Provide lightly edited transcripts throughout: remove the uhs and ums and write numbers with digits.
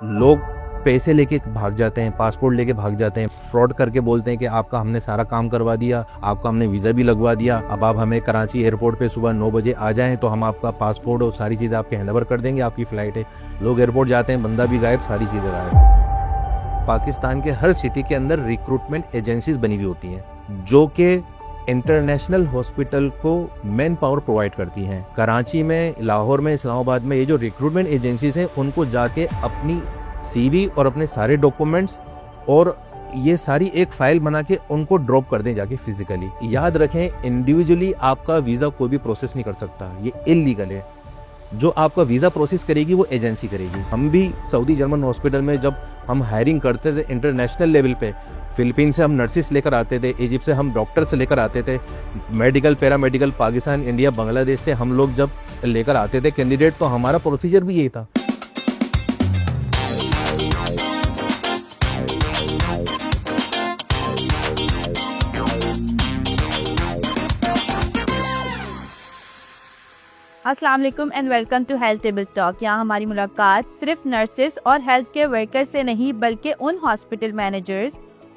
लोग पैसे लेके भाग जाते हैं, पासपोर्ट लेके भाग जाते हैं, फ्रॉड करके बोलते हैं कि आपका हमने सारा काम करवा दिया, आपका हमने वीज़ा भी लगवा दिया, अब आप हमें कराची एयरपोर्ट पे सुबह 9 बजे आ जाएं तो हम आपका पासपोर्ट और सारी चीज़ें आपके हैंड ओवर कर देंगे, आपकी फ़्लाइट है। लोग एयरपोर्ट जाते हैं, बंदा भी गायब, सारी चीज़ें गायब। पाकिस्तान के हर सिटी के अंदर रिक्रूटमेंट एजेंसीज बनी हुई होती हैं जो कि इंटरनेशनल हॉस्पिटल को मैन पावर प्रोवाइड करती हैं। कराची में, लाहौर में, इस्लामाबाद में ये जो रिक्रूटमेंट एजेंसीज हैं उनको जाके अपनी सीवी और अपने सारे डॉक्यूमेंट्स और ये सारी एक फाइल बना के उनको ड्रॉप कर दें जाके फिजिकली। याद रखें, इंडिविजुअली आपका वीज़ा कोई भी प्रोसेस नहीं कर सकता, ये इलीगल है। जो आपका वीज़ा प्रोसेस करेगी वो एजेंसी करेगी। हम भी सऊदी जर्मन हॉस्पिटल में जब हम हायरिंग करते थे इंटरनेशनल लेवल पे, फिलीपीन से हम नर्सिस लेकर आते थे, इजिप्ट से हम डॉक्टर्स लेकर आते थे, medical paramedical Pakistan, India, Bangladesh से हम लोग जब लेकर आते थे कैंडिडेट, तो हमारा प्रोसीजर भी यही था। अस्सलाम वालेकुम and welcome to health table talk. यहाँ हमारी मुलाकात सिर्फ नर्सेस और हेल्थ केयर वर्कर से नहीं बल्कि उन हॉस्पिटल मैनेजर्स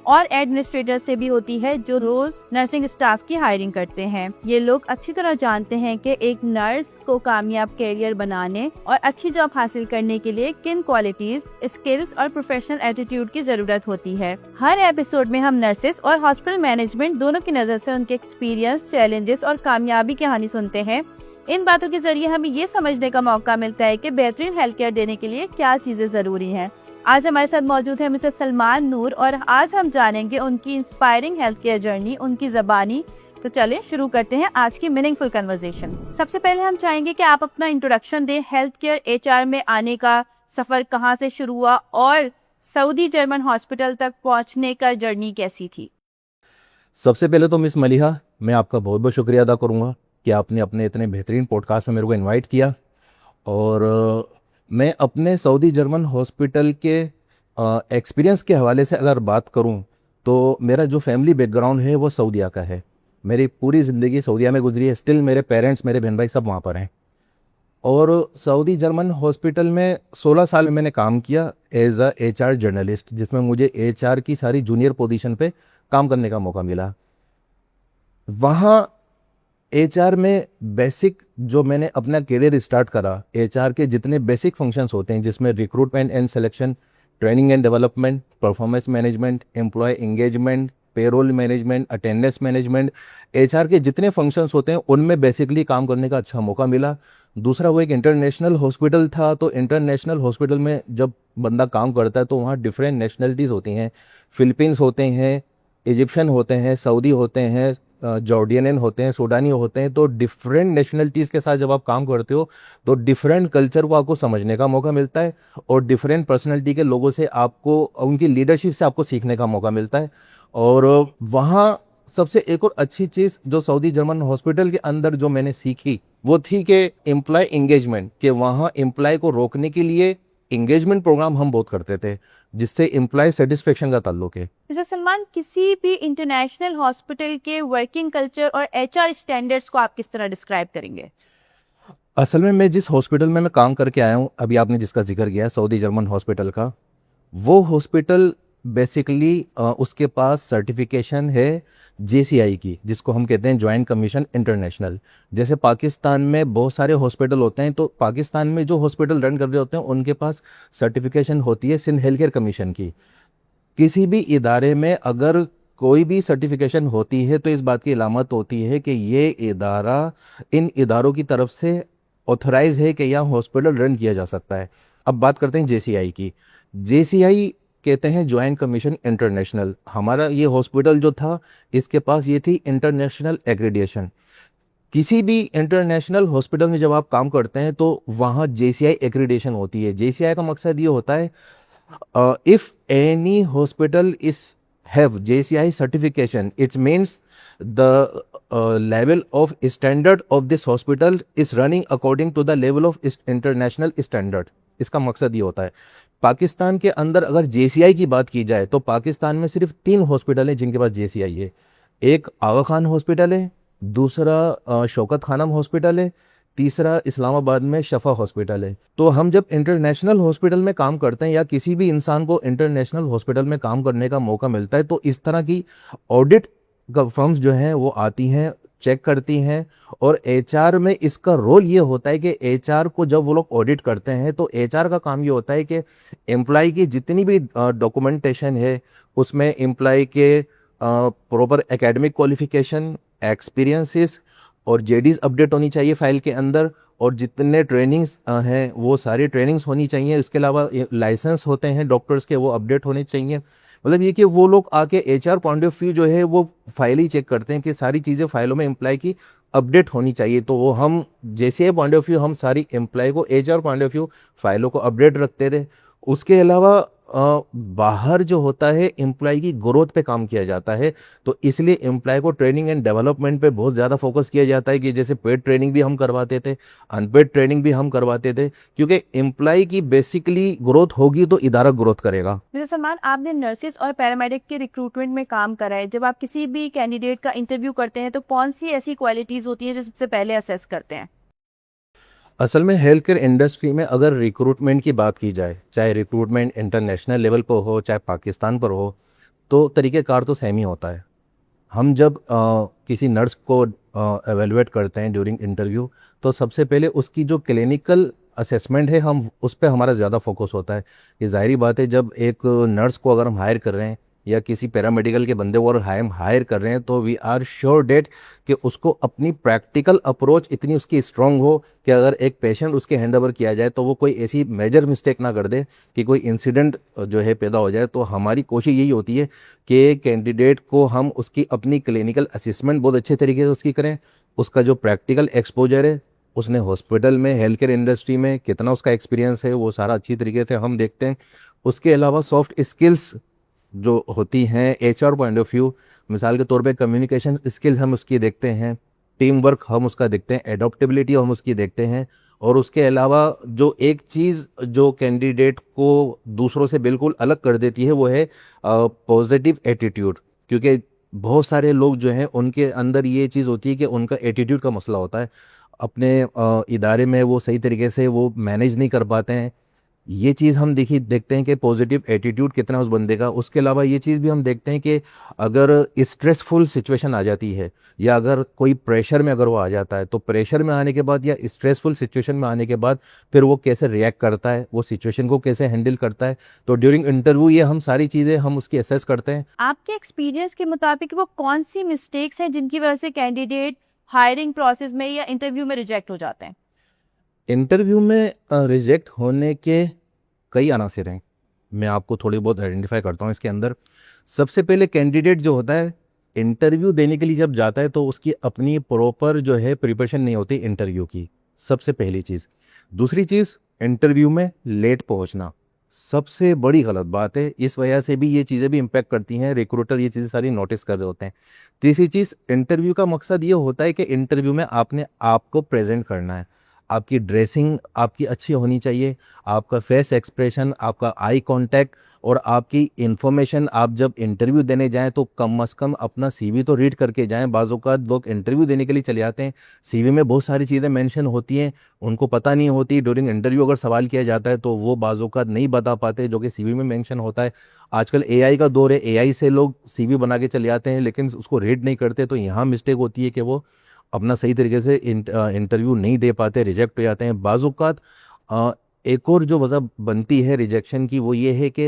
और एडमिनिस्ट्रेटर से भी होती है जो रोज नर्सिंग स्टाफ की हायरिंग करते हैं। ये लोग अच्छी तरह जानते हैं कि एक नर्स को कामयाब कैरियर बनाने और अच्छी जॉब हासिल करने के लिए किन क्वालिटीज, स्किल्स और प्रोफेशनल एटीट्यूड की जरूरत होती है। हर एपिसोड में हम नर्सेस और हॉस्पिटल मैनेजमेंट दोनों की नजर से उनके एक्सपीरियंस, चैलेंजेस और कामयाबी कहानी सुनते हैं। इन बातों के जरिए हमें ये समझने का मौका मिलता है कि बेहतरीन हेल्थ केयर देने के लिए क्या चीजें जरूरी हैं। आज हमारे साथ मौजूद है मिसेस सलमान नूर और आज हम जानेंगे उनकी इंस्पायरिंग हेल्थ केयर जर्नी, उनकी ज़बानी। तो चलें शुरू करते हैं आज की मीनिंगफुल कन्वर्सेशन। सबसे पहले हम चाहेंगे कि आप अपना इंट्रोडक्शन दें। हेल्थ केयर एचआर में आने का सफर कहाँ से शुरू हुआ और सऊदी जर्मन हॉस्पिटल तक पहुँचने का जर्नी कैसी थी? सबसे पहले तो मिस मलिहा, मैं आपका बहुत बहुत शुक्रिया अदा करूँगा कि आपने अपने इतने बेहतरीन पॉडकास्ट में मेरे को इनवाइट किया। और मैं अपने सऊदी जर्मन हॉस्पिटल के एक्सपीरियंस के हवाले से अगर बात करूं तो मेरा जो फैमिली बैकग्राउंड है वो सऊदीया का है। मेरी पूरी ज़िंदगी सऊदीया में गुजरी है। स्टिल मेरे पेरेंट्स, मेरे बहन भाई सब वहाँ पर हैं। और सऊदी जर्मन हॉस्पिटल में 16 साल मैंने काम किया एज अ एचआर जर्नलिस्ट, जिसमें मुझे एचआर की सारी जूनियर पोजीशन पे काम करने का मौका मिला। वहाँ एचआर में बेसिक जो मैंने अपना करियर स्टार्ट करा, एचआर के जितने बेसिक फंक्शंस होते हैं जिसमें recruitment and selection, training and development, performance management, employ engagement, payroll management, attendance management, HR के जितने फंक्शंस होते हैं उनमें बेसिकली काम करने का अच्छा मौका मिला। दूसरा, वो एक इंटरनेशनल हॉस्पिटल था, तो इंटरनेशनल हॉस्पिटल में जब बंदा काम करता है तो वहाँ डिफरेंट नेशनलिटीज़ होती हैं। फिलीपींस होते हैं, इजिप्शियन होते हैं, सऊदी होते हैं, जॉर्डियन होते हैं, सूडानी होते हैं। तो डिफरेंट नेशनलिटीज़ के साथ जब आप काम करते हो तो डिफरेंट कल्चर को आपको समझने का मौका मिलता है और डिफरेंट पर्सनैलिटी के लोगों से आपको, उनकी लीडरशिप से आपको सीखने का मौका मिलता है। और वहाँ सबसे एक और अच्छी चीज़ जो सऊदी जर्मन हॉस्पिटल के अंदर जो मैंने सीखी वो थी कि एम्प्लॉय इंगेजमेंट, कि वहाँ एम्प्लॉय को रोकने के लिए इंगेजमेंट प्रोग्राम हम बहुत करते थे जिससे एम्प्लॉय सेटिस्फेक्शन का ताल्लुक है। मिस्टर सलमान, किसी भी इंटरनेशनल हॉस्पिटल के वर्किंग कल्चर और एचआर स्टैंडर्ड्स को आप किस तरह डिस्क्राइब करेंगे? असल में मैं जिस हॉस्पिटल में मैं काम करके आया हूँ, अभी आपने जिसका जिक्र किया सऊदी जर्मन हॉस्पिटल का, वो हॉस्पिटल बेसिकली उसके पास सर्टिफिकेशन है जेसीआई की, जिसको हम कहते हैं जॉइंट कमीशन इंटरनेशनल। जैसे पाकिस्तान में बहुत सारे हॉस्पिटल होते हैं, तो पाकिस्तान में जो हॉस्पिटल रन कर रहे होते हैं उनके पास सर्टिफिकेशन होती है सिंध हेल्थ केयर कमीशन की। किसी भी इदारे में अगर कोई भी सर्टिफिकेशन होती है तो इस बात की अलामत होती है कि ये इदारा इन इदारों की तरफ से ऑथराइज है कि यह हॉस्पिटल रन किया जा सकता है। अब बात करते हैं जेसीआई की। जेसीआई कहते हैं जॉइंट कमीशन इंटरनेशनल। हमारा ये हॉस्पिटल जो था इसके पास ये थी इंटरनेशनल एक्रेडिटेशन। किसी भी इंटरनेशनल हॉस्पिटल में जब आप काम करते हैं तो वहाँ जेसीआई एक्रेडिटेशन होती है। जेसीआई का मकसद ये होता है, if any hospital is have JCI certification, it means the level of standard of this hospital is running according to the level of international standard। इसका मकसद ये होता है। पाकिस्तान के अंदर अगर JCI की बात की जाए तो पाकिस्तान में सिर्फ 3 हॉस्पिटल हैं जिनके पास JCI है। एक आगा खान हॉस्पिटल है, दूसरा शौकत खानम हॉस्पिटल है, तीसरा इस्लामाबाद में शफा हॉस्पिटल है। तो हम जब इंटरनेशनल हॉस्पिटल में काम करते हैं या किसी भी इंसान को इंटरनेशनल हॉस्पिटल में काम करने का मौका मिलता है तो इस तरह की ऑडिट फर्म्स जो हैं वो आती हैं, चेक करती हैं। और एचआर में इसका रोल ये होता है कि एचआर को जब वो लोग ऑडिट करते हैं तो एचआर का काम ये होता है कि एम्प्लॉय की जितनी भी डॉक्यूमेंटेशन है उसमें एम्प्लॉय के प्रॉपर एकेडमिक क्वालिफिकेशन, एक्सपीरियंसेस और जेडीज अपडेट होनी चाहिए फाइल के अंदर, और जितने ट्रेनिंग्स हैं वो सारी ट्रेनिंग्स होनी चाहिए। इसके अलावा लाइसेंस होते हैं डॉक्टर्स के, वो अपडेट होने चाहिए। मतलब ये कि वो लोग आके एचआर पॉइंट ऑफ व्यू जो है वो फाइल ही चेक करते हैं कि सारी चीज़ें फाइलों में एम्प्लॉय की अपडेट होनी चाहिए। तो वो हम जैसे पॉइंट ऑफ व्यू हम सारी एम्प्लॉय को एचआर पॉइंट ऑफ व्यू फाइलों को अपडेट रखते थे। उसके अलावा बाहर जो होता है एम्प्लॉय की ग्रोथ पे काम किया जाता है, तो इसलिए एम्प्लॉय को ट्रेनिंग एंड डेवलपमेंट पे बहुत ज़्यादा फोकस किया जाता है कि जैसे पेड ट्रेनिंग भी हम करवाते थे, अनपेड ट्रेनिंग भी हम करवाते थे, क्योंकि एम्प्लॉय की बेसिकली ग्रोथ होगी तो इदारा ग्रोथ करेगा। मिस्टर सलमान, आपने नर्सिस और पैरामेडिक के रिक्रूटमेंट में काम करा है। जब आप किसी भी कैंडिडेट का इंटरव्यू करते हैं तो कौन सी ऐसी क्वालिटीज़ होती हैं जो सबसे पहले असेस करते हैं? असल में हेल्थ केयर इंडस्ट्री में अगर रिक्रूटमेंट की बात की जाए, चाहे रिक्रूटमेंट इंटरनेशनल लेवल पर हो चाहे पाकिस्तान पर हो, तो तरीक़ेकार तो सेम ही होता है। हम जब किसी नर्स को एवेलुएट करते हैं ड्यूरिंग इंटरव्यू, तो सबसे पहले उसकी जो क्लिनिकल असेसमेंट है हम उस पर हमारा ज़्यादा फोकस होता है। ये ज़ाहिरी बात है, जब एक नर्स को अगर हम हायर कर रहे हैं या किसी पैरामेडिकल के बंदे को अगर हम हायर कर रहे हैं तो वी आर श्योर डेट कि उसको अपनी प्रैक्टिकल अप्रोच इतनी उसकी स्ट्रांग हो कि अगर एक पेशेंट उसके हैंड ओवर किया जाए तो वो कोई ऐसी मेजर मिस्टेक ना कर दे कि कोई इंसिडेंट जो है पैदा हो जाए। तो हमारी कोशिश यही होती है कि कैंडिडेट को हम उसकी अपनी क्लिनिकल असेसमेंट बहुत अच्छे तरीके से उसकी करें, उसका जो प्रैक्टिकल एक्सपोजर है, उसने हॉस्पिटल में हेल्थ केयर इंडस्ट्री में कितना उसका एक्सपीरियंस है, वो सारा अच्छी तरीके से हम देखते हैं। उसके अलावा सॉफ्ट स्किल्स जो होती हैं एचआर पॉइंट ऑफ व्यू, मिसाल के तौर पे कम्युनिकेशन स्किल्स हम उसकी देखते हैं, टीम वर्क हम उसका देखते हैं, एडोप्टेबिलिटी हम उसकी देखते हैं। और उसके अलावा जो एक चीज़ जो कैंडिडेट को दूसरों से बिल्कुल अलग कर देती है वो है पॉजिटिव एटीट्यूड, क्योंकि बहुत सारे लोग जो हैं उनके अंदर ये चीज़ होती है कि उनका एटीट्यूड का मसला होता है, अपने इदारे में वो सही तरीके से वो मैनेज नहीं कर पाते हैं। ये चीज़ हम देखते हैं कि पॉजिटिव एटीट्यूड कितना उस बंदे का। उसके अलावा ये चीज़ भी हम देखते हैं कि अगर स्ट्रेसफुल सिचुएशन आ जाती है या अगर कोई प्रेशर में अगर वो आ जाता है, तो प्रेशर में आने के बाद या स्ट्रेसफुल सिचुएशन में आने के बाद फिर वो कैसे रिएक्ट करता है, वो सिचुएशन को कैसे हैंडल करता है। तो ड्यूरिंग इंटरव्यू ये हम सारी चीज़ें हम उसकी असेस करते हैं। आपके एक्सपीरियंस के मुताबिक वो कौन सी मिस्टेक्स हैं जिनकी वजह से कैंडिडेट हायरिंग प्रोसेस में या इंटरव्यू में रिजेक्ट हो जाते हैं? इंटरव्यू में रिजेक्ट होने के कई अनासिर हैं, मैं आपको थोड़ी बहुत आइडेंटिफाई करता हूँ इसके अंदर। सबसे पहले कैंडिडेट जो होता है इंटरव्यू देने के लिए जब जाता है तो उसकी अपनी प्रॉपर जो है प्रिपरेशन नहीं होती इंटरव्यू की, सबसे पहली चीज़। दूसरी चीज़, इंटरव्यू में लेट पहुँचना सबसे बड़ी गलत बात है। इस वजह से भी ये चीज़ें भी इम्पेक्ट करती हैं, रिक्रूटर ये चीज़ें सारी नोटिस कर रहे होते हैं। तीसरी चीज़, इंटरव्यू का मकसद ये होता है कि इंटरव्यू में आपने आपको प्रेजेंट करना है, आपकी ड्रेसिंग आपकी अच्छी होनी चाहिए, आपका फेस एक्सप्रेशन, आपका आई कांटेक्ट और आपकी इन्फॉर्मेशन। आप जब इंटरव्यू देने जाएं तो कम से कम अपना सीवी तो रीड करके जाएं। बाज़ औक़ात लोग इंटरव्यू देने के लिए चले जाते हैं, सीवी में बहुत सारी चीज़ें मेंशन होती हैं, उनको पता नहीं होती। ड्यूरिंग इंटरव्यू अगर सवाल किया जाता है तो वो बाज़ औक़ात नहीं बता पाते जो कि सीवी में मेंशन होता है। आजकल एआई का दौर है, एआई से लोग सीवी बना के चले जाते हैं लेकिन उसको रीड नहीं करते। तो यहाँ मिस्टेक होती है कि वो अपना सही तरीके से इंटरव्यू नहीं दे पाते, रिजेक्ट हो जाते हैं। बाज़ औक़ात एक और जो वजह बनती है रिजेक्शन की वो ये है कि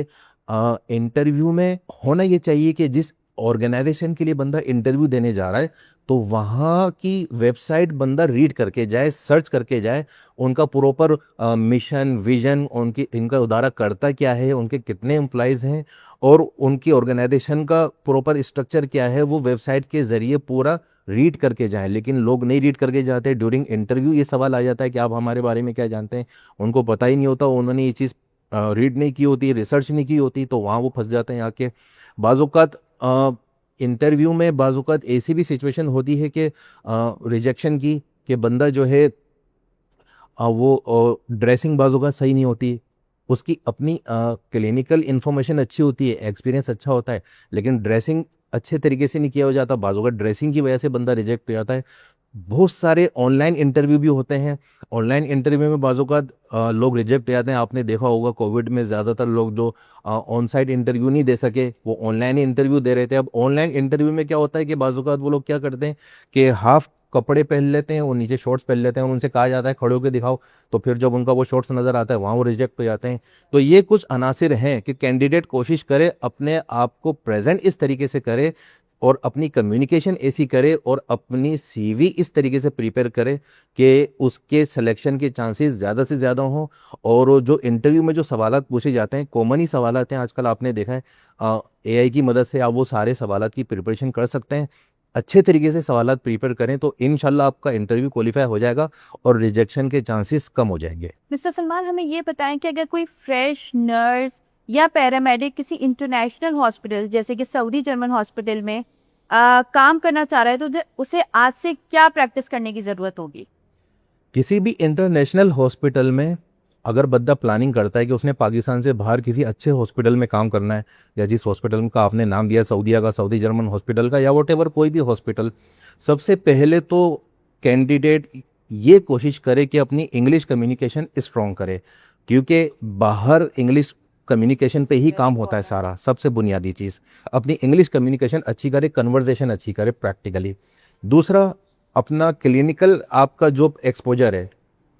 इंटरव्यू में होना ये चाहिए कि जिस ऑर्गेनाइजेशन के लिए बंदा इंटरव्यू देने जा रहा है तो वहाँ की वेबसाइट बंदा रीड करके जाए, सर्च करके जाए, उनका प्रॉपर मिशन विजन, उनकी इनका उदारा करता क्या है, उनके कितने एम्प्लॉयज़ हैं और उनकी ऑर्गेनाइजेशन का प्रॉपर स्ट्रक्चर क्या है, वो वेबसाइट के ज़रिए पूरा रीड करके जाएं। लेकिन लोग नहीं रीड करके जाते। ड्यूरिंग इंटरव्यू ये सवाल आ जाता है कि आप हमारे बारे में क्या जानते हैं, उनको पता ही नहीं होता, उन्होंने ये चीज़ रीड नहीं की होती, रिसर्च नहीं की होती, तो वहाँ वो फंस जाते हैं आके। बाज़ औक़ात इंटरव्यू में बाज़ औक़ात ऐसी भी सिचुएशन होती है कि रिजेक्शन की कि बंदा जो है वो ड्रेसिंग बाज़ औक़ात सही नहीं होती, उसकी अपनी क्लिनिकल इन्फॉर्मेशन अच्छी होती है, एक्सपीरियंस अच्छा होता है, लेकिन ड्रेसिंग अच्छे तरीके से नहीं किया हो जाता। बाज़ औक़ात ड्रेसिंग की वजह से बंदा रिजेक्ट हो जाता है। बहुत सारे ऑनलाइन इंटरव्यू भी होते हैं। ऑनलाइन इंटरव्यू में बाज़ औक़ात लोग रिजेक्ट हो जाते हैं। आपने देखा होगा कोविड में ज़्यादातर लोग जो ऑन साइट इंटरव्यू नहीं दे सके वो ऑनलाइन ही इंटरव्यू दे रहे थे। अब ऑनलाइन इंटरव्यू में क्या होता है कि बाज़ औक़ात वो लोग क्या करते हैं कि हाफ कपड़े पहन लेते हैं और नीचे शॉर्ट्स पहन लेते हैं और उनसे कहा जाता है खड़े होकर दिखाओ, तो फिर जब उनका वो शॉर्ट्स नज़र आता है वहाँ वो रिजेक्ट हो जाते हैं। तो ये कुछ अनासिर हैं कि कैंडिडेट कोशिश करे अपने आप को प्रेजेंट इस तरीके से करे और अपनी कम्युनिकेशन ऐसी करे और अपनी सीवी इस तरीके से प्रिपेयर करे कि उसके सिलेक्शन के चांसेस ज़्यादा से ज़्यादा हों। और जो इंटरव्यू में जो सवालात पूछे जाते हैं कॉमन ही सवालात हैं, आजकल आपने देखा है एआई की मदद से आप वो सारे सवालात की प्रिपरेशन कर सकते हैं। अच्छे तरीके से सवालात प्रिपेयर करें तो इंशाल्लाह आपका इंटरव्यू क्वालिफाई हो जाएगा और रिजेक्शन के चांसेस कम हो जाएंगे। मिस्टर सलमान, हमें ये बताएं कि अगर कोई फ्रेश नर्स या पैरामेडिक किसी इंटरनेशनल हॉस्पिटल जैसे कि सऊदी जर्मन हॉस्पिटल में काम करना चाह रहा है तो उसे आज से क्या प्रैक्टिस करने की ज़रूरत होगी? किसी भी इंटरनेशनल हॉस्पिटल में अगर बंदा प्लानिंग करता है कि उसने पाकिस्तान से बाहर किसी अच्छे हॉस्पिटल में काम करना है, या जिस हॉस्पिटल का आपने नाम दिया सऊदीया का, सऊदी जर्मन हॉस्पिटल का, या वॉट एवर कोई भी हॉस्पिटल, सबसे पहले तो कैंडिडेट ये कोशिश करे कि अपनी इंग्लिश कम्युनिकेशन स्ट्रॉन्ग करे, क्योंकि बाहर इंग्लिश कम्युनिकेशन पे ही काम होता है सारा। सबसे बुनियादी चीज़ अपनी इंग्लिश कम्युनिकेशन अच्छी करे, कन्वर्जेशन अच्छी करे प्रैक्टिकली। दूसरा, अपना क्लिनिकल आपका जो एक्सपोजर है,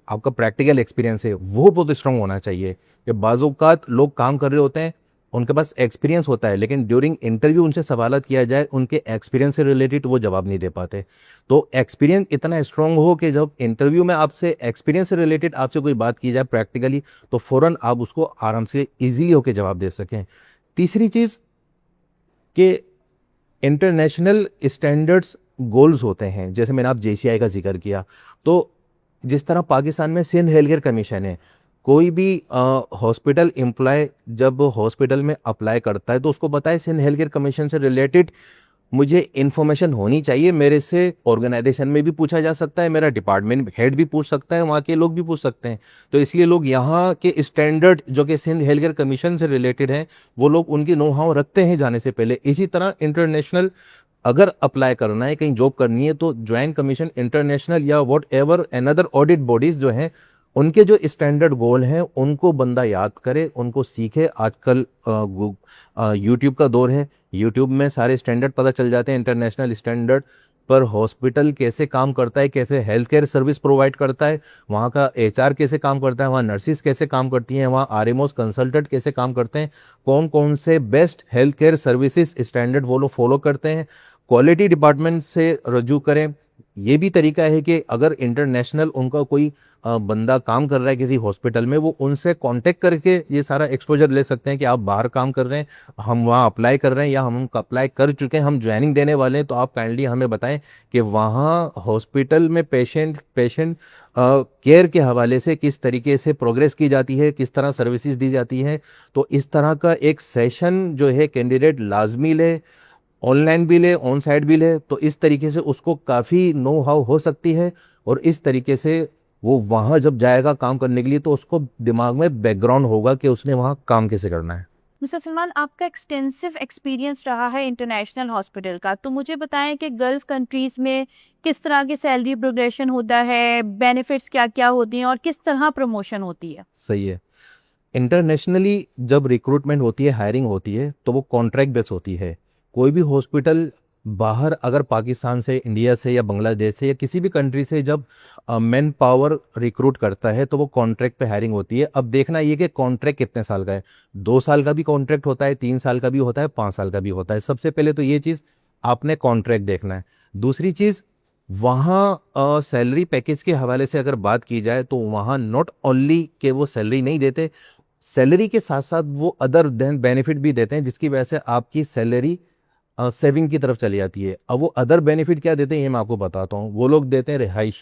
आपका प्रैक्टिकल एक्सपीरियंस है, वो बहुत स्ट्रांग होना चाहिए। कि बाज़ औक़ात लोग काम कर रहे होते हैं, उनके पास एक्सपीरियंस होता है, लेकिन ड्यूरिंग इंटरव्यू उनसे सवालात किया जाए उनके एक्सपीरियंस से रिलेटेड वो जवाब नहीं दे पाते। तो एक्सपीरियंस इतना स्ट्रांग हो कि जब इंटरव्यू में आपसे एक्सपीरियंस से रिलेटेड आपसे कोई बात की जाए प्रैक्टिकली, तो फ़ौरन आप उसको आराम से ईजिली होकर जवाब दे सकें। तीसरी चीज़ कि इंटरनेशनल स्टैंडर्ड्स गोल्स होते हैं, जैसे मैंने आप जेसीआई का जिक्र किया, तो जिस तरह पाकिस्तान में सिंध हेल्थ केयर कमीशन है, कोई भी हॉस्पिटल एम्प्लॉय जब हॉस्पिटल में अप्लाई करता है तो उसको बताए सिंध हेल्थ केयर कमीशन से रिलेटेड मुझे इन्फॉर्मेशन होनी चाहिए। मेरे से ऑर्गेनाइजेशन में भी पूछा जा सकता है, मेरा डिपार्टमेंट हेड भी पूछ सकता है, वहाँ के लोग भी पूछ सकते हैं। तो इसलिए लोग यहाँ के स्टैंडर्ड जो कि सिंध हेल्थ केयर कमीशन से रिलेटेड हैं वो लोग उनकी नो हाउ रखते हैं जाने से पहले। इसी तरह इंटरनेशनल अगर अप्लाई करना है, कहीं जॉब करनी है, तो ज्वाइंट कमीशन इंटरनेशनल या what ever another audit bodies जो हैं उनके जो स्टैंडर्ड गोल हैं उनको बंदा याद करे, उनको सीखे। आजकल यूट्यूब का दौर है, यूट्यूब में सारे स्टैंडर्ड पता चल जाते हैं इंटरनेशनल स्टैंडर्ड पर। हॉस्पिटल कैसे काम करता है, कैसे हेल्थ केयर सर्विस प्रोवाइड करता है, वहाँ का एचआर कैसे काम करता है, वहाँ नर्सिस कैसे काम करती हैं, वहाँ आरएमओस कंसल्टेंट कैसे काम करते हैं, कौन कौन से best health care services standard वो लोग फॉलो करते हैं, क्वालिटी डिपार्टमेंट से रजू करें। ये भी तरीका है कि अगर इंटरनेशनल उनका कोई बंदा काम कर रहा है किसी हॉस्पिटल में, वो उनसे कांटेक्ट करके ये सारा एक्सपोजर ले सकते हैं कि आप बाहर काम कर रहे हैं, हम वहाँ अप्लाई कर रहे हैं या हम अप्लाई कर चुके हैं, हम ज्वाइनिंग देने वाले हैं, तो आप काइंडली हमें बताएं कि वहाँ हॉस्पिटल में पेशेंट केयर के हवाले से किस तरीके से प्रोग्रेस की जाती है, किस तरह सर्विसेज दी जाती हैं। तो इस तरह का एक सेशन जो है कैंडिडेट लाजमी ले, ऑनलाइन भी ले, ऑन साइट भी ले, तो इस तरीके से उसको काफ़ी नो हाउ हो सकती है। और इस तरीके से वो वहाँ जब जाएगा काम करने के लिए तो उसको दिमाग में बैकग्राउंड होगा कि उसने वहाँ काम कैसे करना है। मिस्टर सलमान, आपका एक्सटेंसिव एक्सपीरियंस रहा है इंटरनेशनल हॉस्पिटल का, तो मुझे बताएं कि गल्फ कंट्रीज़ में किस तरह की सैलरी प्रोग्रेशन होता है, बेनिफिट्स क्या क्या होती हैं और किस तरह प्रमोशन होती है? सही है। इंटरनेशनली जब रिक्रूटमेंट होती है, हायरिंग होती है, तो वो कॉन्ट्रैक्ट बेस होती है। कोई भी हॉस्पिटल बाहर अगर पाकिस्तान से, इंडिया से या बांग्लादेश से या किसी भी कंट्री से जब मैन पावर रिक्रूट करता है तो वो कॉन्ट्रैक्ट पे हायरिंग होती है। अब देखना ये कि कॉन्ट्रैक्ट कितने साल का है, 2 साल का भी कॉन्ट्रैक्ट होता है, 3 साल का भी होता है, 5 साल का भी होता है। सबसे पहले तो ये चीज़ आपने कॉन्ट्रैक्ट देखना है। दूसरी चीज़, वहाँ सैलरी पैकेज के हवाले से अगर बात की जाए तो वहाँ नॉट ओनली कि वो सैलरी नहीं देते, सैलरी के साथ साथ वो अदर देन बेनिफिट भी देते हैं, जिसकी वजह से आपकी सैलरी सेविंग की तरफ चली जाती है। अब वो अदर बेनिफिट क्या देते हैं ये मैं आपको बताता हूँ। वो लोग देते हैं रिहाइश।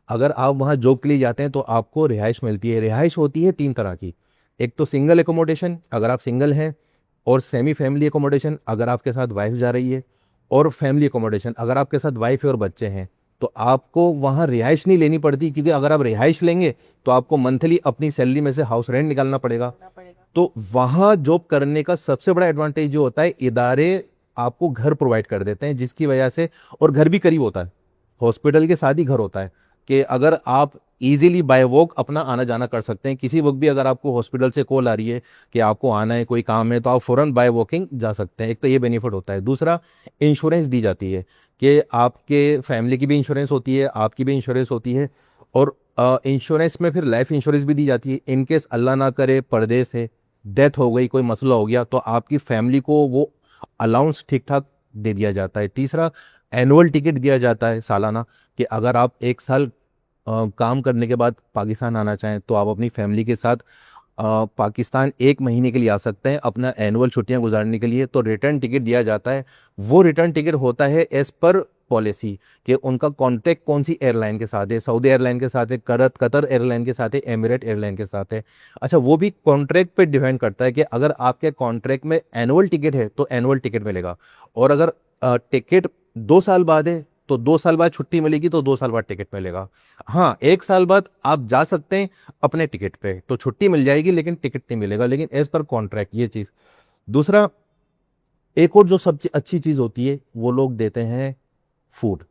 अगर आप वहाँ जॉब के लिए जाते हैं तो आपको रिहाइश मिलती है। रिहाइश होती है 3 तरह की, एक तो सिंगल एकोमोडेशन अगर आप सिंगल हैं, और सेमी फैमिली एकोमोडेशन अगर आपके साथ वाइफ जा रही है, और फैमिली एकोमोडेशन अगर आपके साथ वाइफ और बच्चे हैं। तो आपको वहाँ रिहाइश नहीं लेनी पड़ती, क्योंकि अगर आप रिहाइश लेंगे तो आपको मंथली अपनी सैलरी में से हाउस रेंट निकालना पड़ेगा। तो वहाँ जॉब करने का सबसे बड़ा एडवांटेज जो होता है, इदारे आपको घर प्रोवाइड कर देते हैं, जिसकी वजह से, और घर भी करीब होता है, हॉस्पिटल के साथ ही घर होता है कि अगर आप इजीली बाय वॉक अपना आना जाना कर सकते हैं। किसी वक्त भी अगर आपको हॉस्पिटल से कॉल आ रही है कि आपको आना है, कोई काम है, तो आप फ़ौरन बाय वॉकिंग जा सकते हैं। एक तो ये बेनिफिट होता है। दूसरा, इंश्योरेंस दी जाती है कि आपके फैमिली की भी इंश्योरेंस होती है, आपकी भी इंश्योरेंस होती है। और इंश्योरेंस में फिर लाइफ इंश्योरेंस भी दी जाती है। इनकेस अल्लाह ना करे परदेश है, डेथ हो गई, कोई मसला हो गया, तो आपकी फैमिली को वो अलाउंस ठीक ठाक दे दिया जाता है। तीसरा, एनुअल टिकट दिया जाता है सालाना, कि अगर आप एक साल काम करने के बाद पाकिस्तान आना चाहें तो आप अपनी फैमिली के साथ पाकिस्तान 1 महीने के लिए आ सकते हैं अपना एनुअल छुट्टियां गुजारने के लिए। तो रिटर्न टिकट दिया जाता है। वो रिटर्न टिकट होता है एज पर पॉलिसी, कि उनका कॉन्ट्रैक्ट कौन सी एयरलाइन के साथ है, सऊदी एयरलाइन के साथ है, कतर एयरलाइन के साथ है, एमिरेट एयरलाइन के साथ है। अच्छा, वो भी कॉन्ट्रैक्ट पे डिपेंड करता है कि अगर आपके कॉन्ट्रैक्ट में एनुअल टिकट है तो एनुअल टिकट मिलेगा, और अगर टिकट 2 साल बाद है तो 2 साल बाद छुट्टी मिलेगी, तो 2 साल बाद टिकट मिलेगा। हाँ, 1 साल बाद आप जा सकते हैं अपने टिकट पे, तो छुट्टी मिल जाएगी लेकिन टिकट नहीं मिलेगा, लेकिन एज पर कॉन्ट्रैक्ट ये चीज़। दूसरा, एक और जो सबसे अच्छी चीज़ होती है, वो लोग देते हैं फूड,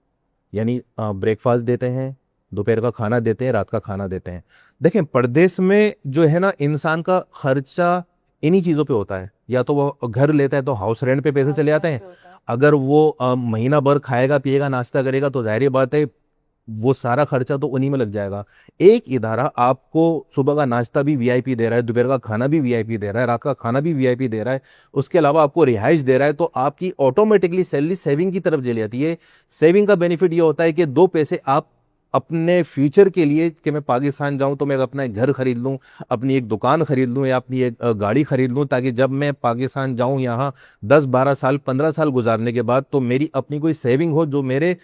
यानी ब्रेकफास्ट देते हैं, दोपहर का खाना देते हैं, रात का खाना देते हैं। देखें, परदेश में जो है ना, इंसान का खर्चा इन्हीं चीज़ों पे होता है। या तो वो घर लेता है तो हाउस रेंट पे पैसे चले जाते हैं। अगर वो महीना भर खाएगा पिएगा नाश्ता करेगा तो जाहिर बात है वो सारा खर्चा तो उन्हीं में लग जाएगा। एक इदारा आपको सुबह का नाश्ता भी वीआईपी दे रहा है, दोपहर का खाना भी वीआईपी दे रहा है, रात का खाना भी वीआईपी दे रहा है, उसके अलावा आपको रिहाइश दे रहा है, तो आपकी ऑटोमेटिकली सैलरी सेविंग की तरफ चली जाती है। सेविंग का बेनिफिट ये होता है कि 2 पैसे आप अपने फ्यूचर के लिए, कि मैं पाकिस्तान जाऊं तो मैं अपना एक घर खरीद लूं, अपनी एक दुकान खरीद लूं, या अपनी एक गाड़ी खरीद लूं, ताकि जब मैं पाकिस्तान जाऊं यहाँ 10-12 साल 15 साल गुजारने के बाद, तो मेरी अपनी कोई सेविंग हो जो मेरे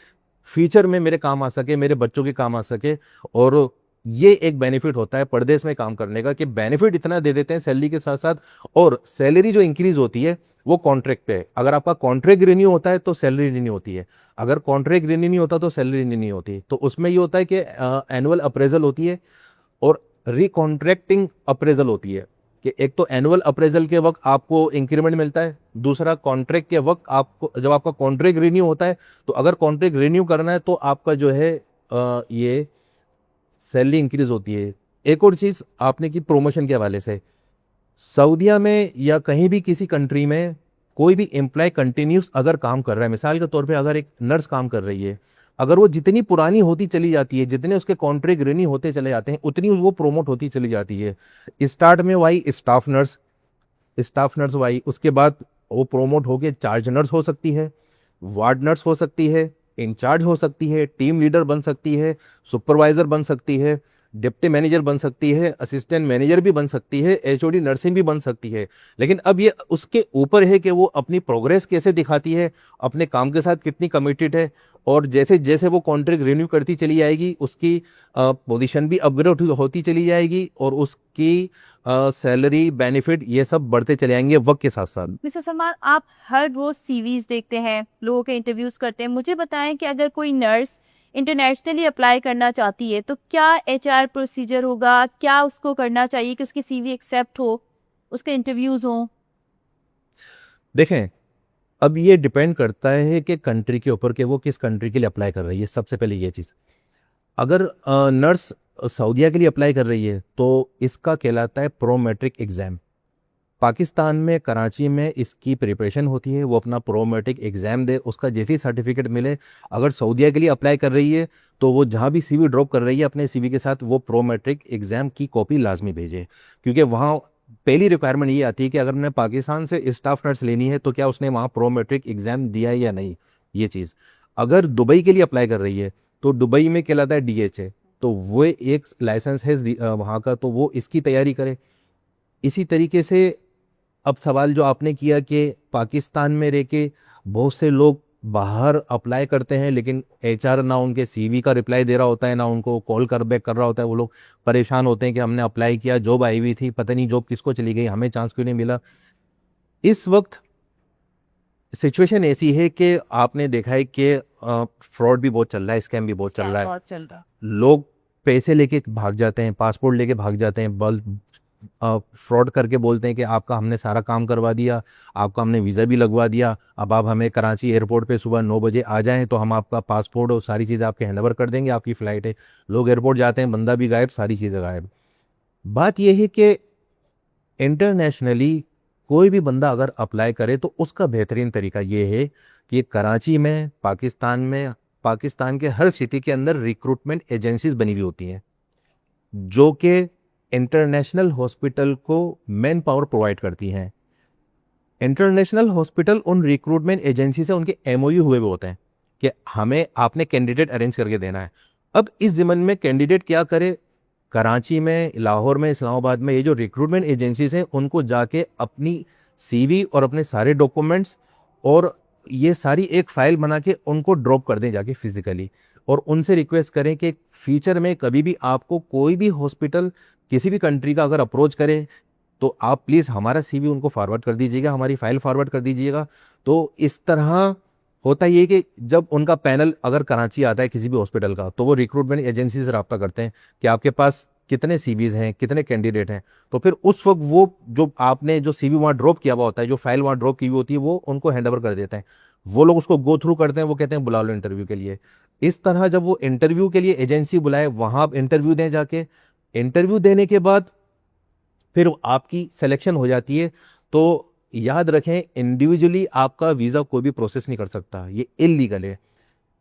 फ्यूचर में मेरे काम आ सके, मेरे बच्चों के काम आ सके। और ये एक बेनिफिट होता है परदेश में काम करने का, कि बेनिफिट इतना दे देते हैं सैलरी के साथ साथ, और सैलरी जो इंक्रीज होती है वो कॉन्ट्रैक्ट पे है। अगर आपका कॉन्ट्रैक्ट रिन्यू होता है तो सैलरी रिन्यू होती है, अगर कॉन्ट्रैक्ट रिन्यू नहीं होता तो सैलरी रिन्यू नहीं होती। तो उसमें ये होता है कि एनुअल अप्रेजल होती है और रिकॉन्ट्रैक्टिंग अप्रेजल होती है, कि एक तो एनुअल अप्रेजल के वक्त आपको इंक्रीमेंट मिलता है, दूसरा कॉन्ट्रैक्ट के वक्त आपको, जब आपका कॉन्ट्रैक्ट रिन्यू होता है, तो अगर कॉन्ट्रैक्ट रिन्यू करना है तो आपका जो है ये सैलरी इंक्रीज होती है। एक और चीज़ आपने की प्रोमोशन के हवाले से, सऊदीया में या कहीं भी किसी कंट्री में कोई भी एम्प्लॉय कंटिन्यूस अगर काम कर रहा है, मिसाल के तौर पे अगर एक नर्स काम कर रही है, अगर वो जितनी पुरानी होती चली जाती है, जितने उसके कॉन्ट्रैक्ट रिन्यू होते चले जाते हैं, उतनी वो प्रोमोट होती चली जाती है। स्टार्ट में वाई स्टाफ नर्स वाई, उसके बाद वो प्रोमोट होके चार्ज नर्स हो सकती है, वार्ड नर्स हो सकती है, इंचार्ज हो सकती है, टीम लीडर बन सकती है, सुपरवाइजर बन सकती है, डिप्टी मैनेजर बन सकती है, असिस्टेंट मैनेजर भी बन सकती है, एचओडी नर्सिंग भी बन सकती है। लेकिन अब ये उसके ऊपर है कि वो अपनी प्रोग्रेस कैसे दिखाती है, अपने काम के साथ कितनी कमिटेड है, और जैसे जैसे वो कॉन्ट्रैक्ट रिन्यू करती चली जाएगी, उसकी पोजीशन भी अपग्रेड होती चली जाएगी, और उसकी सैलरी बेनिफिट ये सब बढ़ते चले जाएंगे वक्त के साथ साथ। मिस्टर सलमान, आप हर रोज सीवीज देखते हैं, लोगों के इंटरव्यूज करते हैं, मुझे बताएं कि अगर कोई नर्स इंटरनेशनली अप्लाई करना चाहती है तो क्या एचआर प्रोसीजर होगा, क्या उसको करना चाहिए कि उसकी सीवी एक्सेप्ट हो, उसके इंटरव्यूज हों? देखें, अब ये डिपेंड करता है कि कंट्री के ऊपर, कि वो किस कंट्री के लिए अप्लाई कर रही है। सबसे पहले ये चीज़, अगर नर्स सऊदीया के लिए अप्लाई कर रही है तो इसका कहलाता है प्रो मैट्रिक एग्ज़ाम। पाकिस्तान में कराची में इसकी प्रिपरेशन होती है, वो अपना प्रो मैट्रिक एग्ज़ाम दे, उसका जैसे ही सर्टिफिकेट मिले, अगर सऊदीया के लिए अप्लाई कर रही है तो वो जहाँ भी सीवी ड्रॉप कर रही है अपने सीवी के साथ वो प्रो मैट्रिक एग्ज़ाम की कॉपी लाजमी भेजे। क्योंकि वहाँ पहली रिक्वायरमेंट ये आती है कि अगर मैंने पाकिस्तान से स्टाफ नर्स लेनी है तो क्या उसने वहाँ प्रो मैट्रिक एग्ज़ाम दिया है या नहीं, ये चीज़। अगर दुबई के लिए अप्लाई कर रही है तो दुबई में कहलाता है DHA, तो वो एक लाइसेंस है वहाँ का, तो वो इसकी तैयारी करे। इसी तरीके से अब सवाल जो आपने किया कि पाकिस्तान में रह के बहुत से लोग बाहर अप्लाई करते हैं, लेकिन HR ना उनके CV का रिप्लाई दे रहा होता है, ना उनको कॉल कर बैक कर रहा होता है, वो लोग परेशान होते हैं कि हमने अप्लाई किया, जॉब आई हुई थी, पता नहीं जॉब किसको चली गई, हमें चांस क्यों नहीं मिला। इस वक्त सिचुएशन ऐसी है कि आपने देखा है कि फ्रॉड भी बहुत चल रहा है, स्कैम भी बहुत चल रहा है। लोग पैसे लेके भाग जाते हैं, पासपोर्ट लेके भाग जाते हैं, फ्रॉड करके बोलते हैं कि आपका हमने सारा काम करवा दिया, आपका हमने वीज़ा भी लगवा दिया, अब आप हमें कराची एयरपोर्ट पे सुबह 9 बजे आ जाएं तो हम आपका पासपोर्ट और सारी चीज़ें आपके हैंड ओवर कर देंगे, आपकी फ़्लाइट है। लोग एयरपोर्ट जाते हैं, बंदा भी गायब, सारी चीज़ें गायब। बात यह है कि इंटरनेशनली कोई भी बंदा अगर अप्लाई करे तो उसका बेहतरीन तरीका ये है कि कराची में, पाकिस्तान के हर सिटी के अंदर रिक्रूटमेंट एजेंसीज बनी हुई होती हैं जो कि इंटरनेशनल हॉस्पिटल को मैन पावर प्रोवाइड करती हैं। इंटरनेशनल हॉस्पिटल उन रिक्रूटमेंट एजेंसी से उनके एमओयू हुए होते हैं कि हमें आपने कैंडिडेट अरेंज करके देना है। अब इस ज़िमन में कैंडिडेट क्या करे, कराची में, लाहौर में, इस्लामाबाद में ये जो रिक्रूटमेंट एजेंसीज हैं उनको जाके अपनी सीवी और अपने सारे डॉक्यूमेंट्स और ये सारी एक फ़ाइल बना के उनको ड्रॉप कर दें जाके फिज़िकली, और उनसे रिक्वेस्ट करें कि फ्यूचर में कभी भी आपको कोई भी हॉस्पिटल किसी भी कंट्री का अगर अप्रोच करे तो आप प्लीज़ हमारा सीवी उनको फॉरवर्ड कर दीजिएगा, हमारी फ़ाइल फॉरवर्ड कर दीजिएगा। तो इस तरह होता ये कि जब उनका पैनल अगर कराची आता है किसी भी हॉस्पिटल का तो वो रिक्रूटमेंट एजेंसी से रब्ता करते हैं कि आपके पास कितने सीवीज़ हैं, कितने कैंडिडेट हैं। तो फिर उस वक्त वो जो आपने जो सीवी वहाँ ड्रॉप किया हुआ होता है, जो फाइल वहाँ ड्रॉप की हुई होती है, वो उनको हैंड ओवर कर देते हैं। वो लोग उसको गो थ्रू करते हैं, वो कहते हैं बुला लो इंटरव्यू के लिए। इस तरह जब वो इंटरव्यू के लिए एजेंसी बुलाए, वहाँ आप इंटरव्यू दें जाके, इंटरव्यू देने के बाद फिर आपकी सिलेक्शन हो जाती है। तो याद रखें, इंडिविजुअली आपका वीज़ा कोई भी प्रोसेस नहीं कर सकता, ये इलीगल है।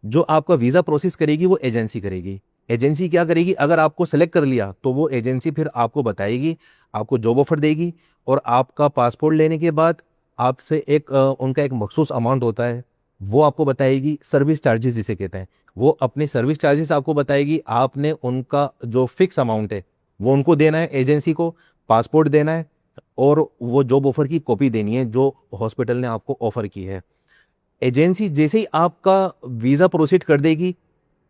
जो आपका वीज़ा प्रोसेस करेगी वो एजेंसी करेगी। एजेंसी क्या करेगी, अगर आपको सेलेक्ट कर लिया तो वो एजेंसी फिर आपको बताएगी, आपको जॉब ऑफर देगी, और आपका पासपोर्ट लेने के बाद आपसे उनका एक मखसूस अमाउंट होता है, वो आपको बताएगी। सर्विस चार्जेस जिसे कहते हैं, वो अपने सर्विस चार्जेस आपको बताएगी। आपने उनका जो फिक्स अमाउंट है वो उनको देना है, एजेंसी को पासपोर्ट देना है, और वो जॉब ऑफर की कॉपी देनी है जो हॉस्पिटल ने आपको ऑफर की है। एजेंसी जैसे ही आपका वीज़ा प्रोसीड कर देगी,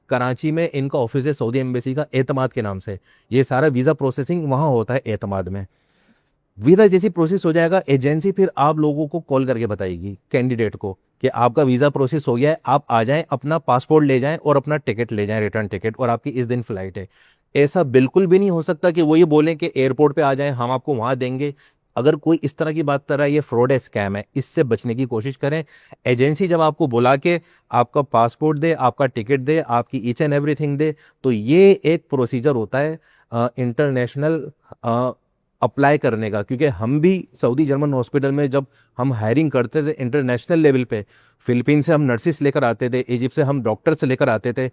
कराची में इनका ऑफिस है सऊदी एम्बेसी का, एतमाद के नाम से। ये सारा वीज़ा प्रोसेसिंग वहाँ होता है एतमाद में। वीज़ा जैसी प्रोसेस हो जाएगा, एजेंसी फिर आप लोगों को कॉल करके बताएगी कैंडिडेट को कि आपका वीज़ा प्रोसेस हो गया है, आप आ जाएं, अपना पासपोर्ट ले जाएं और अपना टिकट ले जाएं, रिटर्न टिकट, और आपकी इस दिन फ़्लाइट है। ऐसा बिल्कुल भी नहीं हो सकता कि वो ये बोलें कि एयरपोर्ट पे आ जाएं, हम आपको वहाँ देंगे। अगर कोई इस तरह की बात कर रहा है, ये फ्रॉड है, स्कैम है, इससे बचने की कोशिश करें। एजेंसी जब आपको बुला के आपका पासपोर्ट दे, आपका टिकट दे, आपकी ईच एंड एवरीथिंग दे, तो ये एक प्रोसीजर होता है इंटरनेशनल अप्लाई करने का। क्योंकि हम भी सऊदी जर्मन हॉस्पिटल में जब हम हायरिंग करते थे इंटरनेशनल लेवल पे, फ़िलिपीन से हम नर्सिस लेकर आते थे, इजिप्ट से हम डॉक्टर्स लेकर आते थे,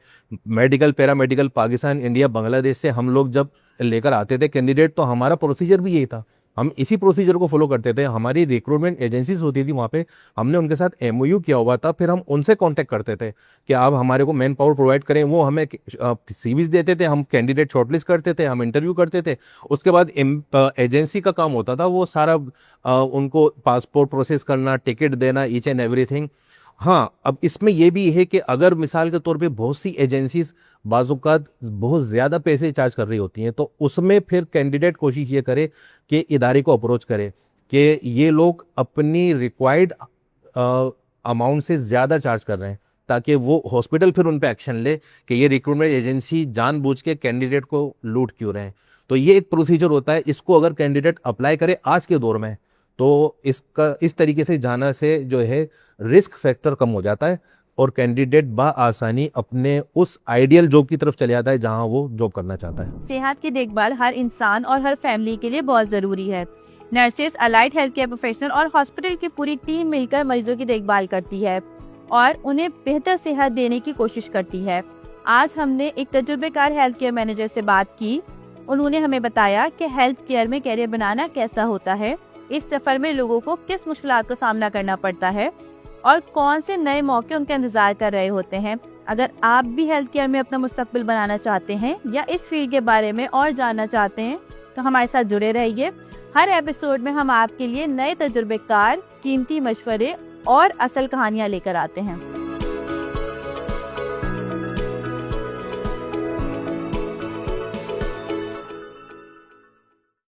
medical paramedical Pakistan, India, Bangladesh से हम लोग जब लेकर आते थे कैंडिडेट, तो हमारा प्रोसीजर भी यही था। हम इसी प्रोसीजर को फॉलो करते थे। हमारी रिक्रूटमेंट एजेंसीज होती थी वहाँ पे, हमने उनके साथ एमओयू किया हुआ था। फिर हम उनसे कांटेक्ट करते थे कि आप हमारे को मैन पावर प्रोवाइड करें। वो हमें सीवीज देते थे, हम कैंडिडेट शॉर्टलिस्ट करते थे, हम इंटरव्यू करते थे। उसके बाद एजेंसी का काम होता था वो सारा उनको पासपोर्ट प्रोसेस करना, टिकट देना, ईच एंड एवरीथिंग। हाँ, अब इसमें यह भी है कि अगर मिसाल के तौर पे बहुत सी एजेंसीज बाज़-औक़ात बहुत ज़्यादा पैसे चार्ज कर रही होती हैं, तो उसमें फिर कैंडिडेट कोशिश ये करे कि इदारे को अप्रोच करे कि ये लोग अपनी रिक्वायर्ड अमाउंट से ज़्यादा चार्ज कर रहे हैं, ताकि वो हॉस्पिटल फिर उन पे एक्शन ले कि ये रिक्रूटमेंट एजेंसी जानबूझ के कैंडिडेट को लूट क्यों रहे हैं। तो ये एक प्रोसीजर होता है, इसको अगर कैंडिडेट अप्लाई करे आज के दौर में, तो इसका इस तरीके से जाना से जो है रिस्क फैक्टर कम हो जाता है और कैंडिडेट बाआसानी अपने उस आइडियल जॉब की तरफ चले जाता है जहां वो जॉब करना चाहता है। सेहत की देखभाल हर इंसान और हर फैमिली के लिए बहुत ज़रूरी है। Nurses, allied health care professional और हॉस्पिटल की पूरी टीम मिलकर मरीजों की देखभाल करती है और उन्हें बेहतर सेहत देने की कोशिश करती है। आज हमने एक तजुर्बेकार हेल्थ केयर मैनेजर से बात की। उन्होंने हमें बताया कि हेल्थ केयर में कैरियर बनाना कैसा होता है, इस सफ़र में लोगों को किस मुश्किलात का सामना करना पड़ता है और कौन से नए मौके उनका इंतजार कर रहे होते हैं। अगर आप भी हेल्थ केयर में अपना मुस्तकबिल बनाना चाहते हैं या इस फील्ड के बारे में और जानना चाहते हैं तो हमारे साथ जुड़े रहिए। हर एपिसोड में हम आपके लिए नए तजुर्बेकार, कीमती मशवरे और असल कहानियाँ लेकर आते हैं।